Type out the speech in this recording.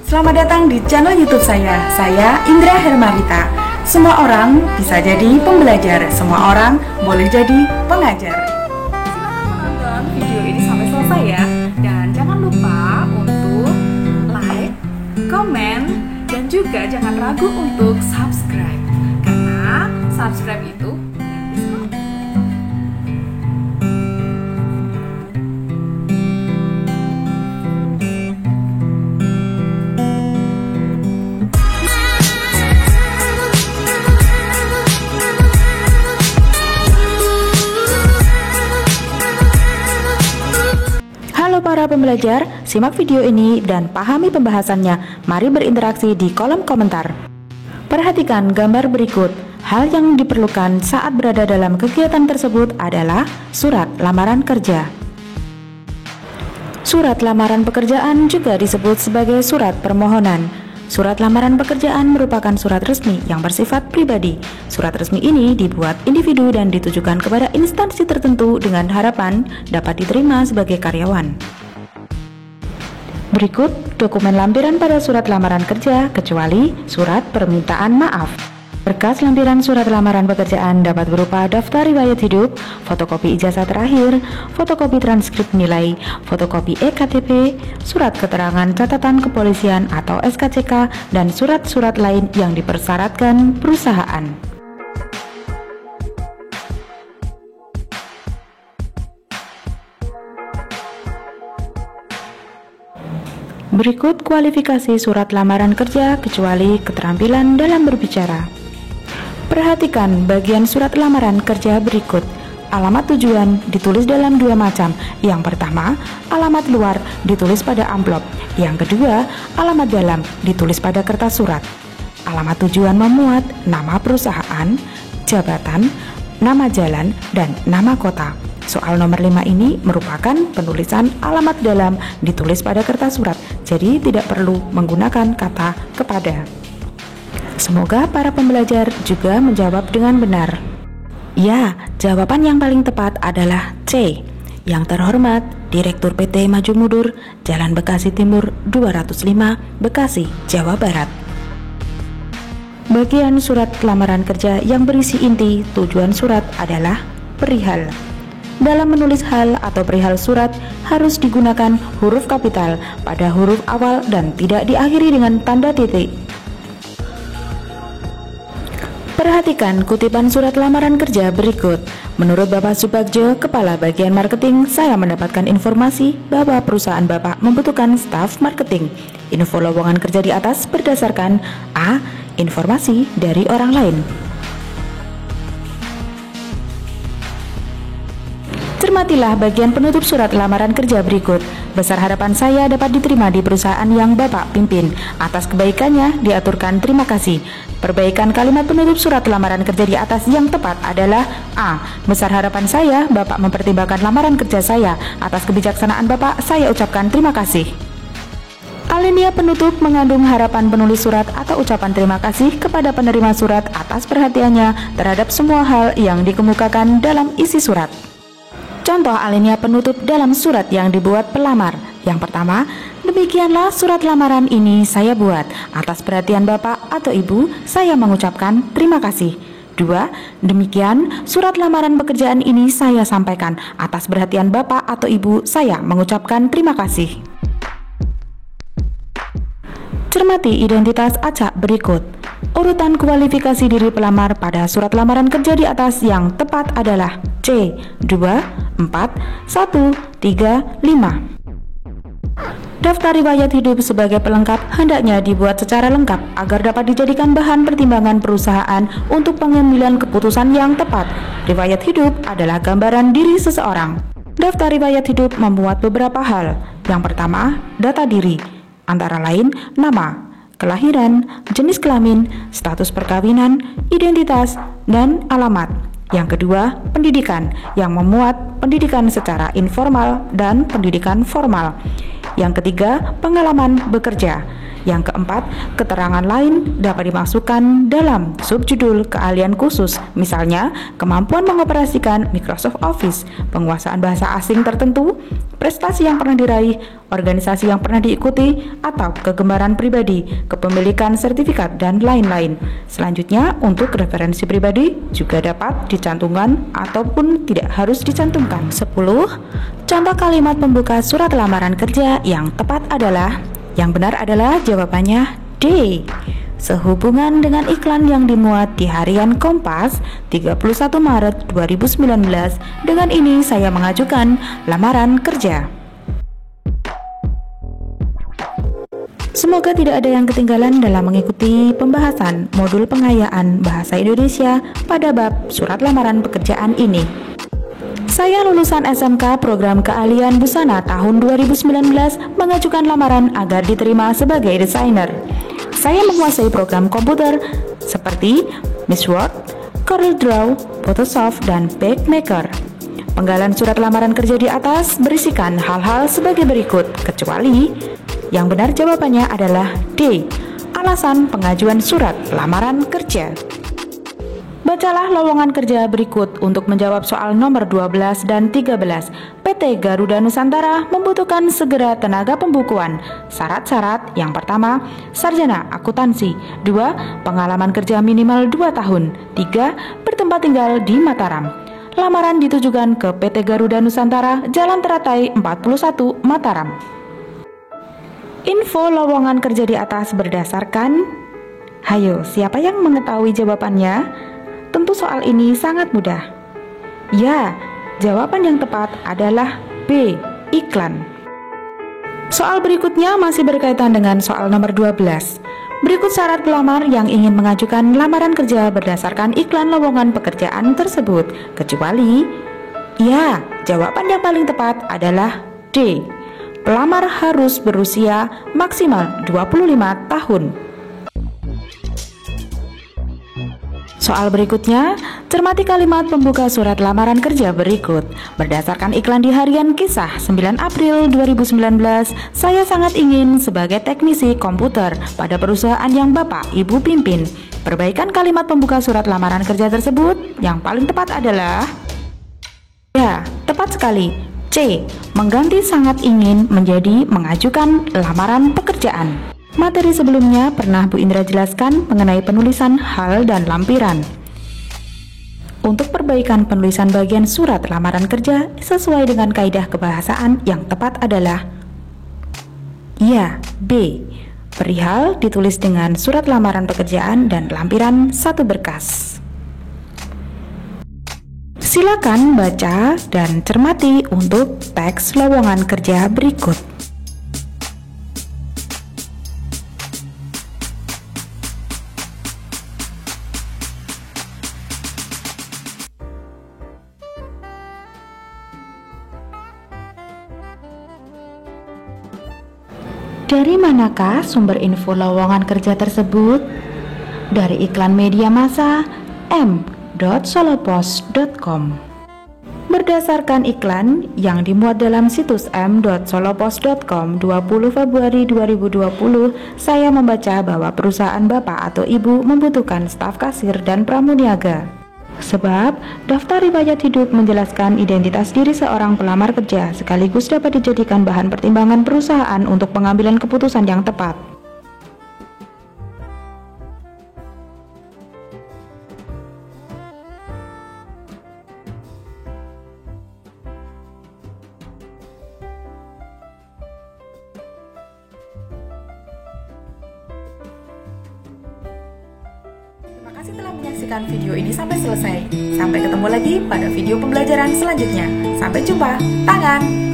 Selamat datang di channel YouTube saya Indra Hermarita. Semua orang bisa jadi pembelajar, semua orang boleh jadi pengajar. Silakan menonton video ini sampai selesai ya. Dan jangan lupa untuk like, komen, dan juga jangan ragu untuk subscribe. Karena subscribe itu gratis kok. Halo para pembelajar, simak video ini dan pahami pembahasannya. Mari berinteraksi di kolom komentar. Perhatikan gambar berikut. Hal yang diperlukan saat berada dalam kegiatan tersebut adalah surat lamaran kerja. Surat lamaran pekerjaan juga disebut sebagai surat permohonan. Surat lamaran pekerjaan merupakan surat resmi yang bersifat pribadi. Surat resmi ini dibuat individu dan ditujukan kepada instansi tertentu dengan harapan dapat diterima sebagai karyawan. Berikut dokumen lampiran pada surat lamaran kerja kecuali surat permintaan maaf. Berkas lampiran surat lamaran pekerjaan dapat berupa daftar riwayat hidup, fotokopi ijazah terakhir, fotokopi transkrip nilai, fotokopi EKTP, surat keterangan catatan kepolisian atau SKCK, dan surat-surat lain yang dipersyaratkan perusahaan. Berikut kualifikasi surat lamaran kerja kecuali keterampilan dalam berbicara. Perhatikan bagian surat lamaran kerja berikut. Alamat tujuan ditulis dalam dua macam. Yang pertama, alamat luar ditulis pada amplop. Yang kedua, alamat dalam ditulis pada kertas surat. Alamat tujuan memuat nama perusahaan, jabatan, nama jalan, dan nama kota. Soal nomor 5 ini merupakan penulisan alamat dalam ditulis pada kertas surat, jadi tidak perlu menggunakan kata kepada. Semoga para pembelajar juga menjawab dengan benar. Ya, jawaban yang paling tepat adalah C. Yang terhormat, Direktur PT Maju Mundur, Jalan Bekasi Timur 205, Bekasi, Jawa Barat. Bagian surat lamaran kerja yang berisi inti tujuan surat adalah perihal. Dalam menulis hal atau perihal surat harus digunakan huruf kapital pada huruf awal dan tidak diakhiri dengan tanda titik. Perhatikan kutipan surat lamaran kerja berikut. Menurut Bapak Subagjo, Kepala Bagian Marketing, saya mendapatkan informasi bahwa perusahaan Bapak membutuhkan staf marketing. Info lowongan kerja di atas berdasarkan A. Informasi dari orang lain. Cermatilah bagian penutup surat lamaran kerja berikut. Besar harapan saya dapat diterima di perusahaan yang Bapak pimpin. Atas kebaikannya diaturkan terima kasih. Perbaikan kalimat penutup surat lamaran kerja di atas yang tepat adalah A. Besar harapan saya Bapak mempertimbangkan lamaran kerja saya. Atas kebijaksanaan Bapak, saya ucapkan terima kasih. Alinea penutup mengandung harapan penulis surat atau ucapan terima kasih kepada penerima surat atas perhatiannya terhadap semua hal yang dikemukakan dalam isi surat. Contoh alinea penutup dalam surat yang dibuat pelamar. Yang pertama, demikianlah surat lamaran ini saya buat. Atas perhatian Bapak atau Ibu, saya mengucapkan terima kasih. 2. Demikian surat lamaran pekerjaan ini saya sampaikan. Atas perhatian Bapak atau Ibu, saya mengucapkan terima kasih. Cermati identitas acak berikut. Urutan kualifikasi diri pelamar pada surat lamaran kerja di atas yang tepat adalah C. 2, 4, 1, 3, 5. Daftar riwayat hidup sebagai pelengkap hendaknya dibuat secara lengkap agar dapat dijadikan bahan pertimbangan perusahaan untuk pengambilan keputusan yang tepat. Riwayat hidup adalah gambaran diri seseorang. Daftar riwayat hidup memuat beberapa hal. Yang pertama, data diri, antara lain nama, kelahiran, jenis kelamin, status perkawinan, identitas, dan alamat. Yang kedua, pendidikan yang memuat pendidikan secara informal dan pendidikan formal. Yang ketiga, pengalaman bekerja. Yang keempat, keterangan lain dapat dimasukkan dalam subjudul keahlian khusus, misalnya kemampuan mengoperasikan Microsoft Office, penguasaan bahasa asing tertentu, prestasi yang pernah diraih, organisasi yang pernah diikuti, atau kegemaran pribadi, kepemilikan sertifikat, dan lain-lain. Selanjutnya, untuk referensi pribadi juga dapat dicantumkan ataupun tidak harus dicantumkan. 10. Contoh kalimat pembuka surat lamaran kerja yang tepat adalah, yang benar adalah jawabannya D. Sehubungan dengan iklan yang dimuat di harian Kompas 31 Maret 2019, dengan ini saya mengajukan lamaran kerja. Semoga tidak ada yang ketinggalan dalam mengikuti pembahasan modul pengayaan bahasa Indonesia pada bab surat lamaran pekerjaan ini. Saya lulusan SMK Program Keahlian Busana tahun 2019 mengajukan lamaran agar diterima sebagai desainer. Saya menguasai program komputer seperti Miss Word, CorelDRAW, Photoshop, dan PageMaker. Penggalan surat lamaran kerja di atas berisikan hal-hal sebagai berikut, kecuali yang benar jawabannya adalah D. Alasan pengajuan surat lamaran kerja. Bacalah lowongan kerja berikut untuk menjawab soal nomor 12 dan 13. PT Garuda Nusantara membutuhkan segera tenaga pembukuan. Syarat-syarat yang pertama, sarjana akuntansi. 2. Pengalaman kerja minimal 2 tahun. 3. Bertempat tinggal di Mataram. Lamaran ditujukan ke PT Garuda Nusantara, Jalan Teratai 41, Mataram. Info lowongan kerja di atas berdasarkan, hayo, siapa yang mengetahui jawabannya? Tentu soal ini sangat mudah. Ya, jawaban yang tepat adalah B, iklan. Soal berikutnya masih berkaitan dengan soal nomor 12. Berikut syarat pelamar yang ingin mengajukan lamaran kerja berdasarkan iklan lowongan pekerjaan tersebut, kecuali, ya, jawaban yang paling tepat adalah D. Pelamar harus berusia maksimal 25 tahun. Soal berikutnya, cermati kalimat pembuka surat lamaran kerja berikut. Berdasarkan iklan di harian Kisah 9 April 2019, saya sangat ingin sebagai teknisi komputer pada perusahaan yang Bapak Ibu pimpin. Perbaikan kalimat pembuka surat lamaran kerja tersebut yang paling tepat adalah, ya, tepat sekali, C. Mengganti sangat ingin menjadi mengajukan lamaran pekerjaan. Materi sebelumnya pernah Bu Indra jelaskan mengenai penulisan hal dan lampiran. Untuk perbaikan penulisan bagian surat lamaran kerja sesuai dengan kaidah kebahasaan yang tepat adalah, ya, B. Perihal ditulis dengan surat lamaran pekerjaan dan lampiran satu berkas. Silakan baca dan cermati untuk teks lowongan kerja berikut. Dari manakah sumber info lowongan kerja tersebut? Dari iklan media massa m.solopost.com. Berdasarkan iklan yang dimuat dalam situs m.solopost.com 20 Februari 2020, saya membaca bahwa perusahaan Bapak atau Ibu membutuhkan staf kasir dan pramuniaga. Sebab, daftar riwayat hidup menjelaskan identitas diri seorang pelamar kerja sekaligus dapat dijadikan bahan pertimbangan perusahaan untuk pengambilan keputusan yang tepat. Terima kasih telah menyaksikan video ini sampai selesai. Sampai ketemu lagi pada video pembelajaran selanjutnya. Sampai jumpa. Tangan!